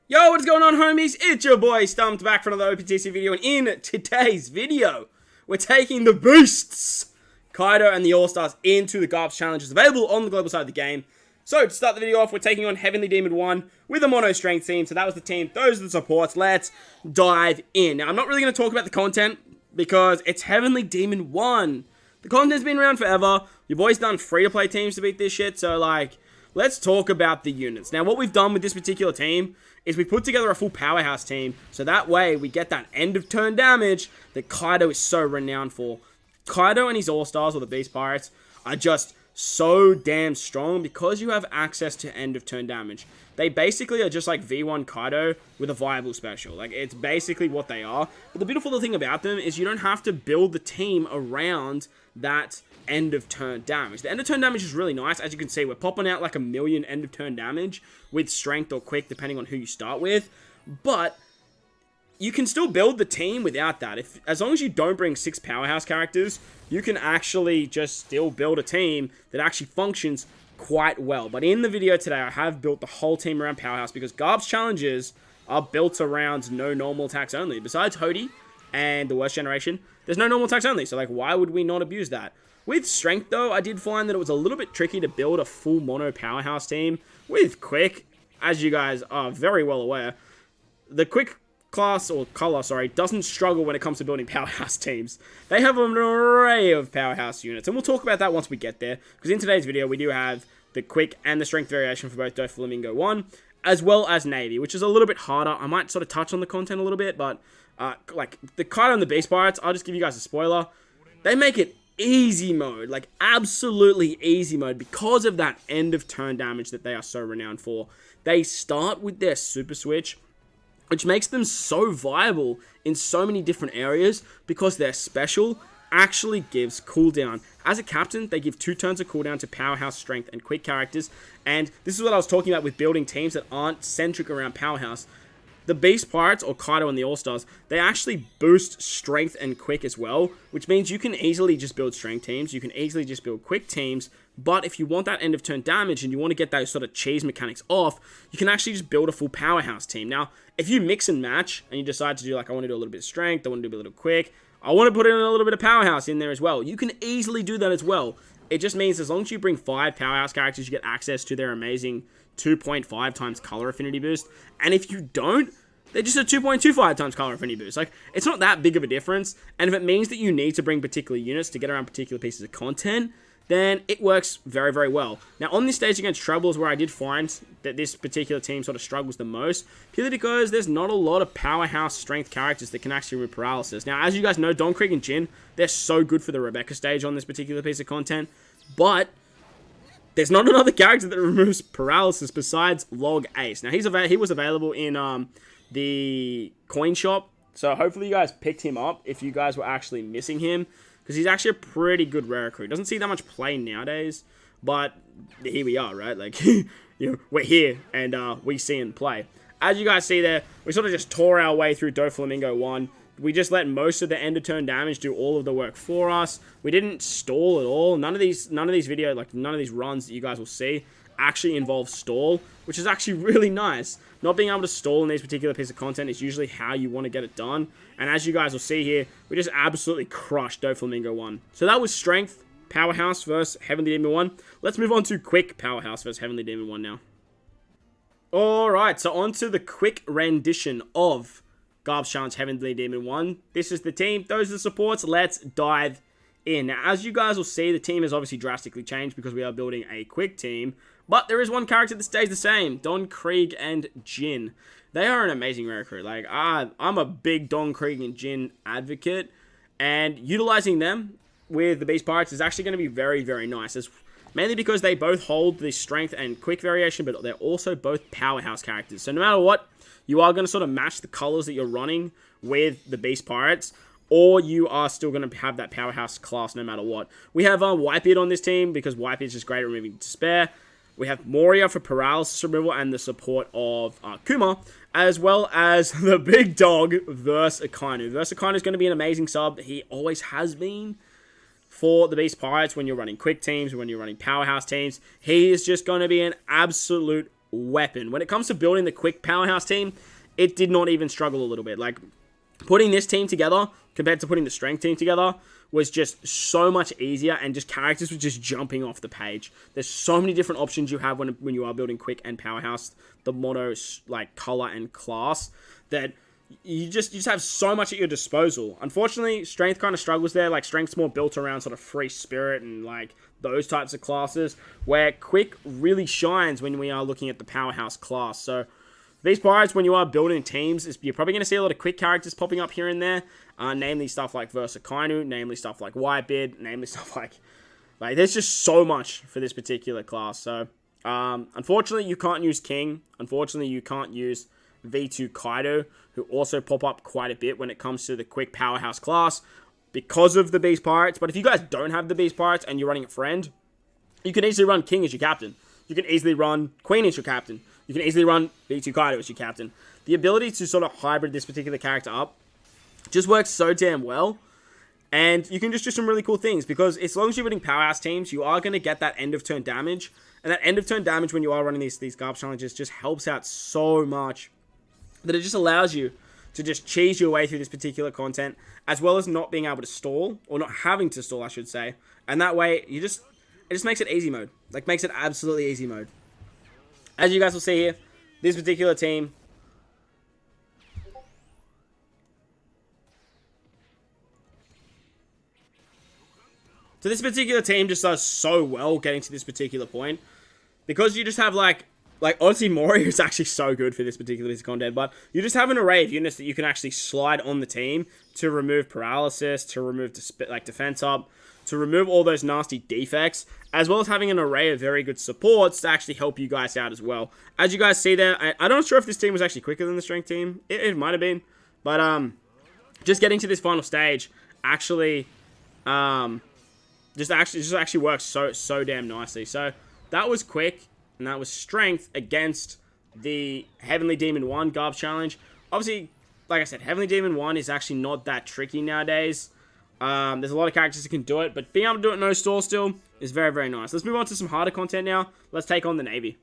Yo, what's going on, homies? It's your boy StumpD back for another OPTC video, and in today's video, we're taking the Beasts, Kaido and the All-Stars, into the GARPS challenges available on the global side of the game. So, to start the video off, we're taking on Heavenly Demon 1 with a mono strength team. So that was the team, those are the supports. Let's dive in. Now, I'm not really going to talk about the content because it's Heavenly Demon 1. The content's been around forever. Your boy's done free-to-play teams to beat this shit, so like, let's talk about the units. Now, what we've done with this particular team is we put together a full powerhouse team, so that way we get that end-of-turn damage that Kaido is so renowned for. Kaido and his All-Stars, or the Beast Pirates, are just so damn strong because you have access to end-of-turn damage. They basically are just like V1 Kaido with a viable special. Like, it's basically what they are. But the beautiful thing about them is you don't have to build the team around that end-of-turn damage. The end-of-turn damage is really nice. As you can see, we're popping out like 1 million end-of-turn damage with strength or quick, depending on who you start with. But you can still build the team without that. As long as you don't bring 6 powerhouse characters, you can actually just still build a team that actually functions quite well. But in the video today, I have built the whole team around powerhouse because GARPS challenges are built around no normal attacks only. Besides Hody and the worst generation, there's no normal attacks only. So like, why would we not abuse that? With strength, though, I did find that it was a little bit tricky to build a full mono powerhouse team. With quick, as you guys are very well aware, the quick class, or color, sorry, doesn't struggle when it comes to building powerhouse teams. They have an array of powerhouse units, and we'll talk about that once we get there, because in today's video, we do have the quick and the strength variation for both Doflamingo 1, as well as Navy, which is a little bit harder. I might sort of touch on the content a little bit, but like the Kaido and the Beast Pirates, I'll just give you guys a spoiler. They make it easy mode, like absolutely easy mode, because of that end of turn damage that they are so renowned for. They start with their super switch, which makes them so viable in so many different areas because their special actually gives cooldown. As a captain, they give 2 turns of cooldown to powerhouse, strength, and quick characters, and this is what I was talking about with building teams that aren't centric around powerhouse. The Beast Pirates, or Kaido and the All-Stars, they actually boost strength and quick as well, which means you can easily just build strength teams, you can easily just build quick teams, but if you want that end-of-turn damage and you want to get those sort of cheese mechanics off, you can actually just build a full powerhouse team. Now, if you mix and match, and you decide to do like, I want to do a little bit of strength, I want to do a little quick, I want to put in a little bit of powerhouse in there as well, you can easily do that as well. It just means as long as you bring 5 powerhouse characters, you get access to their amazing 2.5 times color affinity boost, and if you don't, they're just a 2.25 times color affinity boost. Like, it's not that big of a difference, and if it means that you need to bring particular units to get around particular pieces of content, then it works very, very well. Now, on this stage against Treble is where I did find that this particular team sort of struggles the most, purely because there's not a lot of powerhouse strength characters that can actually remove paralysis. Now, as you guys know, Don Krieg and Jin, they're so good for the Rebecca stage on this particular piece of content, but there's not another character that removes paralysis besides Log Ace. Now, he was available in the coin shop, so hopefully you guys picked him up if you guys were actually missing him, because he's actually a pretty good rare recruit. Doesn't see that much play nowadays, but here we are, right? Like, you know, we're here and we see him play. As you guys see there, we sort of just tore our way through Doflamingo 1. We just let most of the end of turn damage do all of the work for us. We didn't stall at all. None of these videos, like none of these runs that you guys will see actually involve stall, which is actually really nice. Not being able to stall in these particular pieces of content is usually how you want to get it done. And as you guys will see here, we just absolutely crushed Doflamingo 1. So that was strength, powerhouse versus Heavenly Demon 1. Let's move on to quick powerhouse versus Heavenly Demon 1 now. Alright, so on to the quick rendition of GARPS Challenge Heavenly Demon 1. This is the team, those are the supports, let's dive in. Now, as you guys will see, the team has obviously drastically changed because we are building a quick team. But there is one character that stays the same, Don Krieg and Jin. They are an amazing rare recruit. Like, I'm a big Don Krieg and Jin advocate, and utilizing them with the Beast Pirates is actually going to be very, very nice. Mainly because they both hold the strength and quick variation, but they're also both powerhouse characters. So no matter what, you are going to sort of match the colors that you're running with the Beast Pirates, or you are still going to have that powerhouse class no matter what. We have Whitebeard on this team because Whitebeard is just great at removing despair. We have Moria for paralysis removal and the support of Kuma, as well as the big dog, Akainu. Akainu is going to be an amazing sub. He always has been for the Beast Pirates when you're running quick teams, when you're running powerhouse teams. He is just going to be an absolute weapon. When it comes to building the quick powerhouse team, it did not even struggle a little bit. Like, putting this team together compared to putting the strength team together was just so much easier, and just characters were just jumping off the page. There's so many different options you have when you are building quick and powerhouse, the motto, like color and class, that you just have so much at your disposal. Unfortunately, strength kind of struggles there. Like, strength's more built around sort of free spirit and like those types of classes, where quick really shines when we are looking at the powerhouse class. So these pirates, when you are building teams, you're probably going to see a lot of quick characters popping up here and there, namely stuff like Versakainu, namely stuff like Whitebeard, namely stuff like there's just so much for this particular class. So unfortunately, you can't use King. Unfortunately, you can't use V2 Kaido, who also pop up quite a bit when it comes to the quick powerhouse class because of the Beast Pirates. But if you guys don't have the Beast Pirates and you're running a friend, you can easily run King as your captain. You can easily run Queen as your captain. You can easily run V2 Kaido as your captain. The ability to sort of hybrid this particular character up just works so damn well. And you can just do some really cool things, because as long as you're running powerhouse teams, you are going to get that end of turn damage. And that end of turn damage when you are running these GARP challenges just helps out so much, that it just allows you to just cheese your way through this particular content, as well as not being able to stall, or not having to stall, I should say. And that way, it just makes it easy mode. Like, makes it absolutely easy mode. As you guys will see here, this particular team, so this particular team just does so well getting to this particular point, because you just have like honestly, Mori is actually so good for this particular piece of content, but you just have an array of units that you can actually slide on the team to remove paralysis, to remove defense up, to remove all those nasty defects, as well as having an array of very good supports to actually help you guys out as well. As you guys see there, I'm not sure if this team was actually quicker than the strength team. It might have been, but just getting to this final stage actually just actually works so damn nicely. So that was quick, and that was strength against the Heavenly Demon 1 GARP challenge. Obviously, like I said, Heavenly Demon 1 is actually not that tricky nowadays. There's a lot of characters that can do it, but being able to do it no stall still is very, very nice. Let's move on to some harder content now. Let's take on the Navy.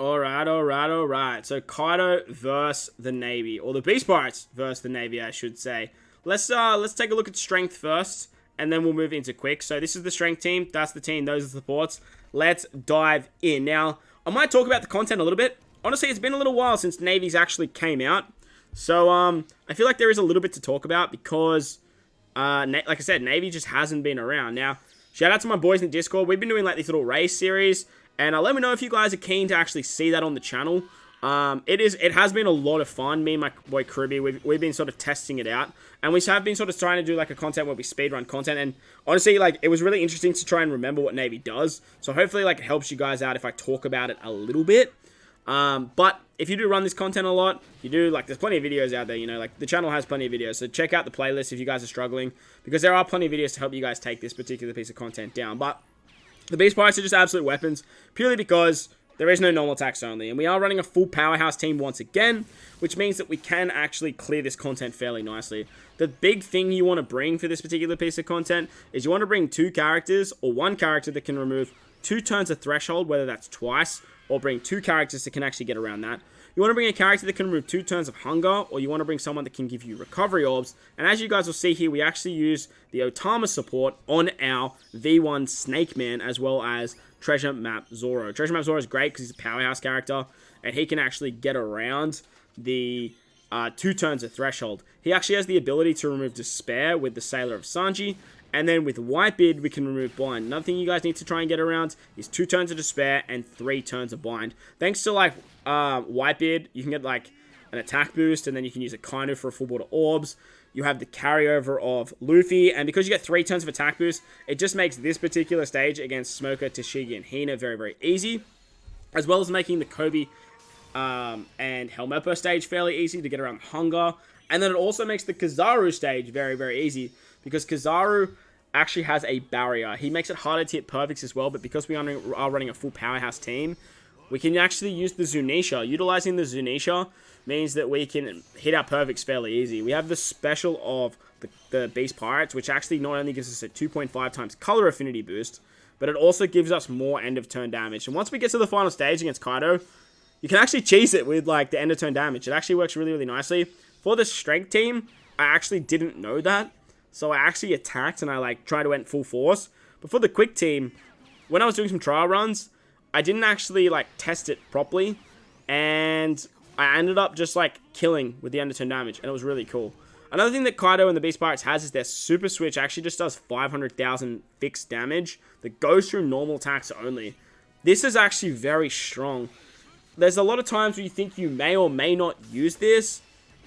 Alright. So Kaido versus the Navy, or the Beast Pirates versus the Navy, I should say. Let's take a look at strength first, and then we'll move into quick. So this is the strength team. That's the team. Those are the supports. Let's dive in. Now, I might talk about the content a little bit. Honestly, it's been a little while since Navy's actually came out. So, I feel like there is a little bit to talk about, because like I said, Navy just hasn't been around. Now, shout out to my boys in the Discord. We've been doing like these little race series, and let me know if you guys are keen to actually see that on the channel. It has been a lot of fun. Me and my boy Kirby, we've been sort of testing it out, and we have been sort of trying to do like a content where we speedrun content. And honestly, like, it was really interesting to try and remember what Navy does. So hopefully, like, it helps you guys out if I talk about it a little bit. But if you do run this content a lot, you do, like, there's plenty of videos out there, you know, like, the channel has plenty of videos, so check out the playlist if you guys are struggling, because there are plenty of videos to help you guys take this particular piece of content down. But the Beast Pirates are just absolute weapons, purely because there is no normal attacks only, and we are running a full powerhouse team once again, which means that we can actually clear this content fairly nicely. The big thing you want to bring for this particular piece of content is you want to bring 2 characters, or 1 character that can remove 2 turns of threshold, whether that's twice, or bring 2 characters that can actually get around that. You want to bring a character that can remove 2 turns of hunger, or you want to bring someone that can give you recovery orbs. And as you guys will see here, we actually use the Otama support on our V1 Snake Man, as well as Treasure Map Zoro. Treasure Map Zoro is great because he's a powerhouse character, and he can actually get around the 2 turns of threshold. He actually has the ability to remove Despair with the Sailor of Sanji, and then with Whitebeard, we can remove Blind. Another thing you guys need to try and get around is 2 turns of Despair and 3 turns of Blind. Thanks to, like, Whitebeard, you can get, like, an attack boost, and then you can use a Kainu for a full board of orbs. You have the carryover of Luffy, and because you get 3 turns of attack boost, it just makes this particular stage against Smoker, Tashigi, and Hina very, very easy, as well as making the Kobe and Helmeppo stage fairly easy to get around Hunger. And then it also makes the Kizaru stage very, very easy, because Kizaru actually has a barrier. He makes it harder to hit perfects as well, but because we are running a full powerhouse team, we can actually use the Zunisha. Utilizing the Zunisha means that we can hit our perfects fairly easy. We have the special of the Beast Pirates, which actually not only gives us a 2.5 times color affinity boost, but it also gives us more end of turn damage. And once we get to the final stage against Kaido, you can actually cheese it with like the end of turn damage. It actually works really, really nicely. For the strength team, I actually didn't know that. So I actually attacked and I like tried to went full force. But for the quick team, when I was doing some trial runs, I didn't actually like test it properly. And I ended up just like killing with the end of turn damage. And it was really cool. Another thing that Kaido and the Beast Pirates has is their super switch actually just does 500,000 fixed damage that goes through normal attacks only. This is actually very strong. There's a lot of times where you think you may or may not use this,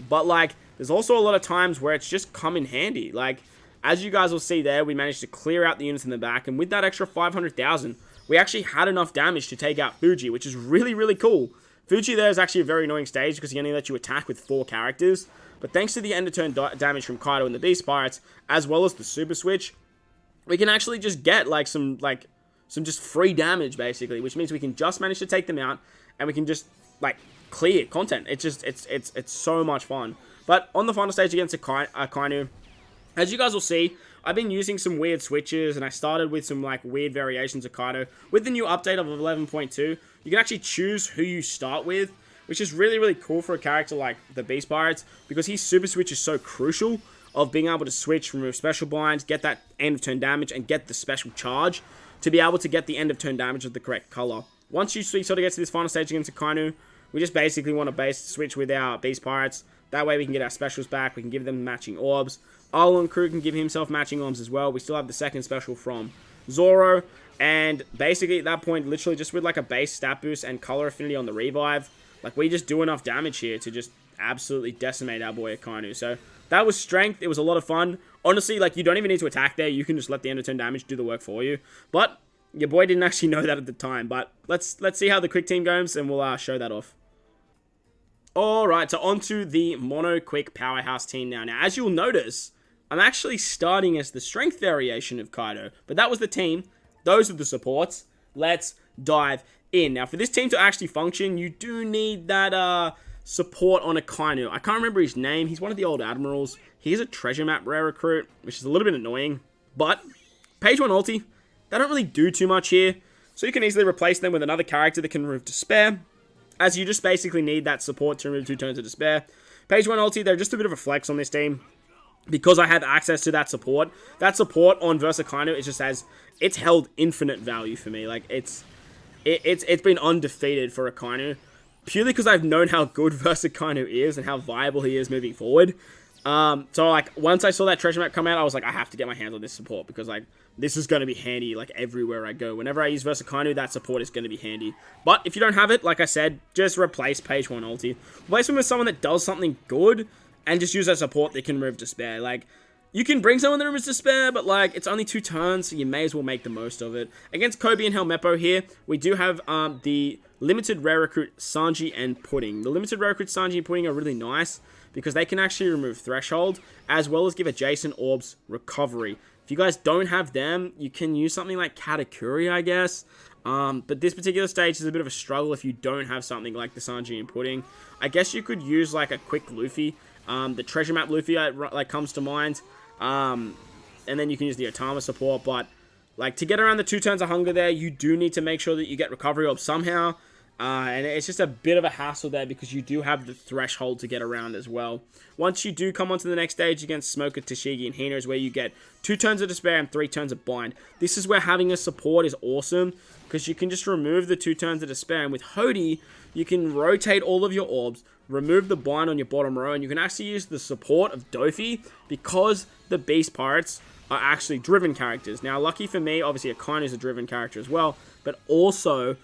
but like there's also a lot of times where it's just come in handy. Like as you guys will see there, we managed to clear out the units in the back, and with that extra 500,000, we actually had enough damage to take out Fuji, which is really, really cool. Fuji there is actually a very annoying stage because he only lets you attack with 4 characters. But thanks to the end of turn damage from Kaido and the Beast Pirates, as well as the super switch, we can actually just get like some just free damage basically, which means we can just manage to take them out and we can just like clear content. It's just it's so much fun. But on the final stage against Akainu, as you guys will see, I've been using some weird switches, and I started with some like weird variations of Kaido. With the new update of 11.2, you can actually choose who you start with, which is really, really cool for a character like the Beast Pirates, because his super switch is so crucial of being able to switch, remove special blinds, get that end of turn damage, and get the special charge to be able to get the end of turn damage of the correct color. Once you sort of get to this final stage against Akainu, we just basically want to base switch with our Beast Pirates. That way we can get our specials back, we can give them matching orbs. Arlo and Crew can give himself matching orbs as well. We still have the second special from Zoro, and basically at that point, literally just with like a base stat boost and color affinity on the revive, like we just do enough damage here to just absolutely decimate our boy Akainu. So that was strength. It was a lot of fun. Honestly, like you don't even need to attack there. You can just let the end of turn damage do the work for you. But your boy didn't actually know that at the time. But let's see how the quick team goes, and we'll show that off. Alright, so onto the Mono Quick Powerhouse team now. Now, as you'll notice, I'm actually starting as the strength variation of Kaido. But that was the team. Those are the supports. Let's dive in. Now, for this team to actually function, you do need that support on Akainu. I can't remember his name. He's one of the old admirals. He is a treasure map rare recruit, which is a little bit annoying. But page 1 ulti, they don't really do too much here. So you can easily replace them with another character that can remove Despair, as you just basically need that support to remove 2 turns of Despair. Page 1 ulti, they're just a bit of a flex on this team, because I have access to that support. That support on Versa Akainu, it just has, it's held infinite value for me. Like, it's been undefeated for Akainu, purely because I've known how good Versa Akainu is and how viable he is moving forward. So like once I saw that treasure map come out, I was like, I have to get my hands on this support, because like this is going to be handy like everywhere I go. Whenever I use Versa Akainu, that support is going to be handy. But if you don't have it, like I said, just replace page 1 ulti. Replace him with someone that does something good, and just use that support that can remove Despair. Like, you can bring someone that removes Despair, but like it's only 2 turns, so you may as well make the most of it. Against Kobe and Helmeppo here, we do have the limited rare recruit Sanji and Pudding. The limited rare recruit Sanji and Pudding are really nice, because they can actually remove Threshold, as well as give adjacent orbs recovery. If you guys don't have them, you can use something like Katakuri, I guess. But this particular stage is a bit of a struggle if you don't have something like the Sanji and Pudding. I guess you could use like a quick Luffy. The treasure map Luffy like comes to mind. And then you can use the Otama support. But like to get around the 2 turns of hunger there, you do need to make sure that you get recovery orbs somehow. And it's just a bit of a hassle there, because you do have the threshold to get around as well. Once you do come onto the next stage against Smoker, Tashigi, and Hina, is where you get 2 turns of Despair and 3 turns of Bind. This is where having a support is awesome, because you can just remove the 2 turns of Despair, and with Hody, you can rotate all of your orbs, remove the Bind on your bottom row, and you can actually use the support of Doffy, because the Beast Pirates are actually driven characters. Now, lucky for me, obviously Akainu is a driven character as well, but also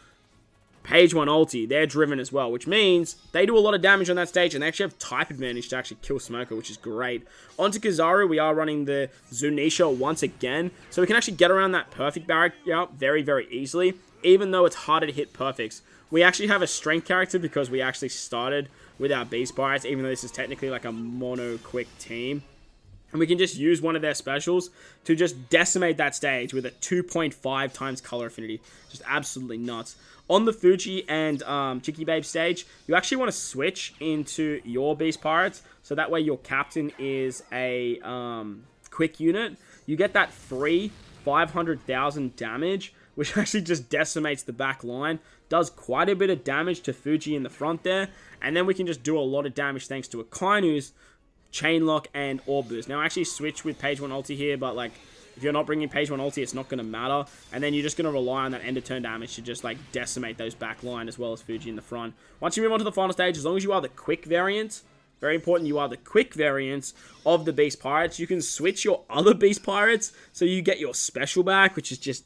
page 1 ulti, they're driven as well, which means they do a lot of damage on that stage, and they actually have type advantage to actually kill Smoker, which is great. Onto Kizaru, we are running the Zunisha once again, so we can actually get around that perfect barrier very, very easily, even though it's harder to hit perfects. We actually have a strength character, because we actually started with our Beast Pirates, even though this is technically like a mono quick team. And we can just use one of their specials to just decimate that stage with a 2.5 times color affinity. Just absolutely nuts. On the Fuji and Chicky Babe stage, you actually want to switch into your Beast Pirates, so that way your captain is a quick unit. You get that free 500,000 damage, which actually just decimates the back line. Does quite a bit of damage to Fuji in the front there. And then we can just do a lot of damage thanks to Akainu's Chain Lock and Orb Boost. Now, I actually switched with page 1 ulti here, but like, if you're not bringing page 1 ulti, it's not going to matter. And then you're just going to rely on that end of turn damage to just like decimate those back line as well as Fuji in the front. Once you move on to the final stage, as long as you are the quick variant, very important, you are the quick variants of the Beast Pirates, you can switch your other Beast Pirates so you get your special back, which is just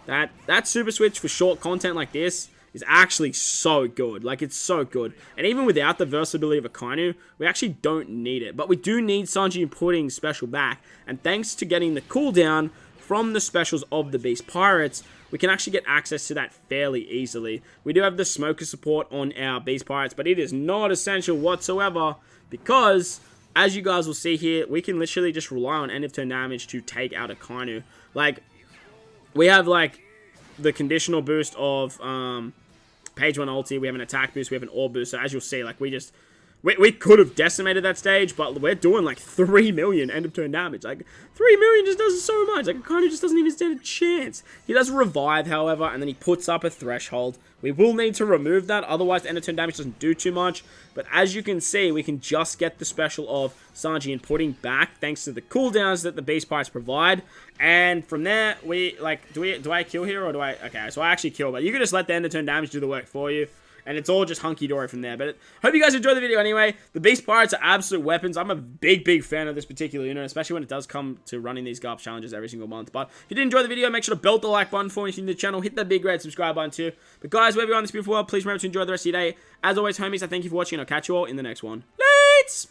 that super switch for short content like this is actually so good. Like, it's so good. And even without the versatility of Akainu, we actually don't need it. But we do need Sanji and Pudding's special back. And thanks to getting the cooldown from the specials of the Beast Pirates, we can actually get access to that fairly easily. We do have the Smoker support on our Beast Pirates, but it is not essential whatsoever because, as you guys will see here, we can literally just rely on end of turn damage to take out Akainu. Like, we have, like, the conditional boost of page 1 ulti, we have an attack boost, we have an orb boost, so as you'll see, like, we could have decimated that stage, but we're doing like 3 million end of turn damage. Like, 3 million just does so much. Like, Akainu just doesn't even stand a chance. He does revive, however, and then he puts up a threshold. We will need to remove that, otherwise the end of turn damage doesn't do too much. But as you can see, we can just get the special of Sanji and Pudding back thanks to the cooldowns that the Beast Pirates provide. And from there, we, like, do I kill here or do I, okay, so I actually kill, but you can just let the end of turn damage do the work for you. And it's all just hunky-dory from there. But hope you guys enjoyed the video anyway. The Beast Pirates are absolute weapons. I'm a big fan of this particular unit, especially when it does come to running these GARP challenges every single month. But if you did enjoy the video, make sure to belt the like button for me if you're new to the channel. Hit that big red subscribe button too. But guys, wherever you are in this beautiful world, please remember to enjoy the rest of your day. As always, homies, I thank you for watching, and I'll catch you all in the next one. Let's